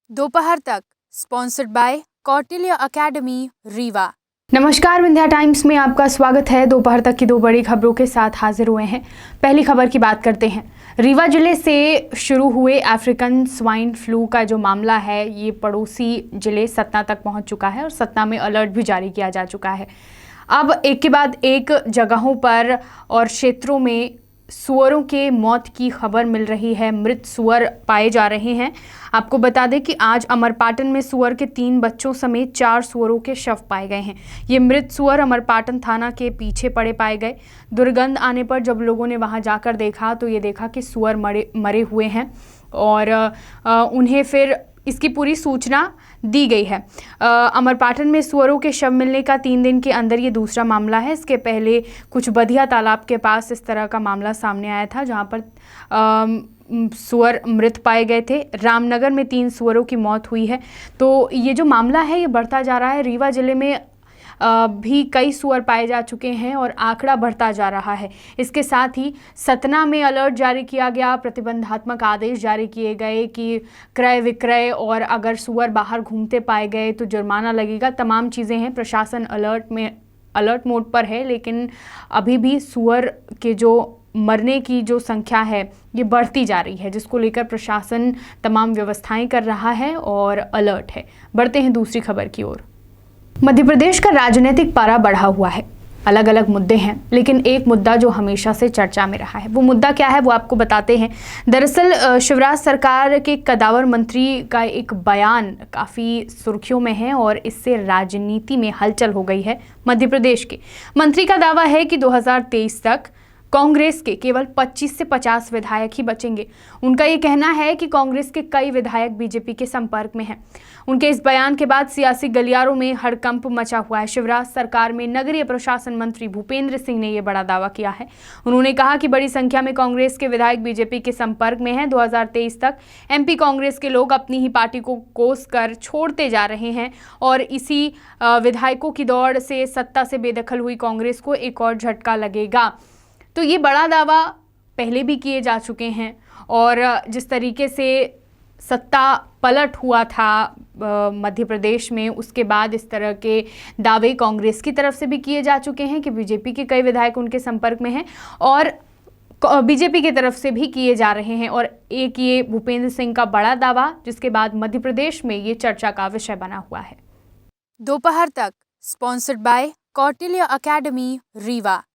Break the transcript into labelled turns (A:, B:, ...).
A: दोपहर तक sponsored by Kautilya academy Rewa.
B: नमस्कार, विंध्या टाइम्स में आपका स्वागत है। दोपहर तक की दो बड़ी खबरों के साथ हाजिर हुए हैं। पहली खबर की बात करते हैं। रीवा जिले से शुरू हुए अफ्रीकन स्वाइन फ्लू का जो मामला है ये पड़ोसी जिले सतना तक पहुंच चुका है और सतना में अलर्ट भी जारी किया जा चुका है। अब एक के बाद एक जगहों पर और क्षेत्रों में सुअरों के मौत की खबर मिल रही है। मृत सुअर पाए जा रहे हैं। आपको बता दें कि आज अमरपाटन में सुअर के 3 बच्चों समेत 4 सुअरों के शव पाए गए हैं। ये मृत सुअर अमरपाटन थाना के पीछे पड़े पाए गए। दुर्गंध आने पर जब लोगों ने वहां जाकर देखा तो ये देखा कि सुअर मरे हुए हैं और उन्हें फिर इसकी पूरी सूचना दी गई है। अमरपाटन में सुअरों के शव मिलने का 3 दिन के अंदर ये दूसरा मामला है। इसके पहले कुछ बधिया तालाब के पास इस तरह का मामला सामने आया था जहां पर सुअर मृत पाए गए थे। रामनगर में 3 सुअरों की मौत हुई है। तो ये जो मामला है ये बढ़ता जा रहा है। रीवा जिले में भी कई सुअर पाए जा चुके हैं और आंकड़ा बढ़ता जा रहा है। इसके साथ ही सतना में अलर्ट जारी किया गया, प्रतिबंधात्मक आदेश जारी किए गए कि क्रय विक्रय और अगर सुअर बाहर घूमते पाए गए तो जुर्माना लगेगा। तमाम चीज़ें हैं। प्रशासन अलर्ट मोड पर है, लेकिन अभी भी सुअर के जो मरने की जो संख्या है ये बढ़ती जा रही है, जिसको लेकर प्रशासन तमाम व्यवस्थाएं कर रहा है और अलर्ट है। बढ़ते हैं दूसरी खबर की ओर। मध्य प्रदेश का राजनीतिक पारा बढ़ा हुआ है। अलग अलग मुद्दे हैं, लेकिन एक मुद्दा जो हमेशा से चर्चा में रहा है वो मुद्दा क्या है वो आपको बताते हैं। दरअसल शिवराज सरकार के कदावर मंत्री का एक बयान काफ़ी सुर्खियों में है और इससे राजनीति में हलचल हो गई है। मध्य प्रदेश के मंत्री का दावा है कि 2023 तक कांग्रेस के केवल 25 से 50 विधायक ही बचेंगे। उनका ये कहना है कि कांग्रेस के कई विधायक बीजेपी के संपर्क में हैं। उनके इस बयान के बाद सियासी गलियारों में हड़कंप मचा हुआ है। शिवराज सरकार में नगरीय प्रशासन मंत्री भूपेंद्र सिंह ने यह बड़ा दावा किया है। उन्होंने कहा कि बड़ी संख्या में कांग्रेस के विधायक बीजेपी के संपर्क में हैं। 2023 तक एमपी कांग्रेस के लोग अपनी ही पार्टी को कोस कर छोड़ते जा रहे हैं और इसी विधायकों की दौड़ से सत्ता से बेदखल हुई कांग्रेस को एक और झटका लगेगा। तो ये बड़ा दावा पहले भी किए जा चुके हैं और जिस तरीके से सत्ता पलट हुआ था मध्य प्रदेश में, उसके बाद इस तरह के दावे कांग्रेस की तरफ से भी किए जा चुके हैं कि बीजेपी के कई विधायक उनके संपर्क में हैं और बीजेपी की तरफ से भी किए जा रहे हैं। और एक ये भूपेंद्र सिंह का बड़ा दावा जिसके बाद मध्य प्रदेश में ये चर्चा का विषय बना हुआ है।
A: दोपहर तक sponsored by Kautilya academy Rewa.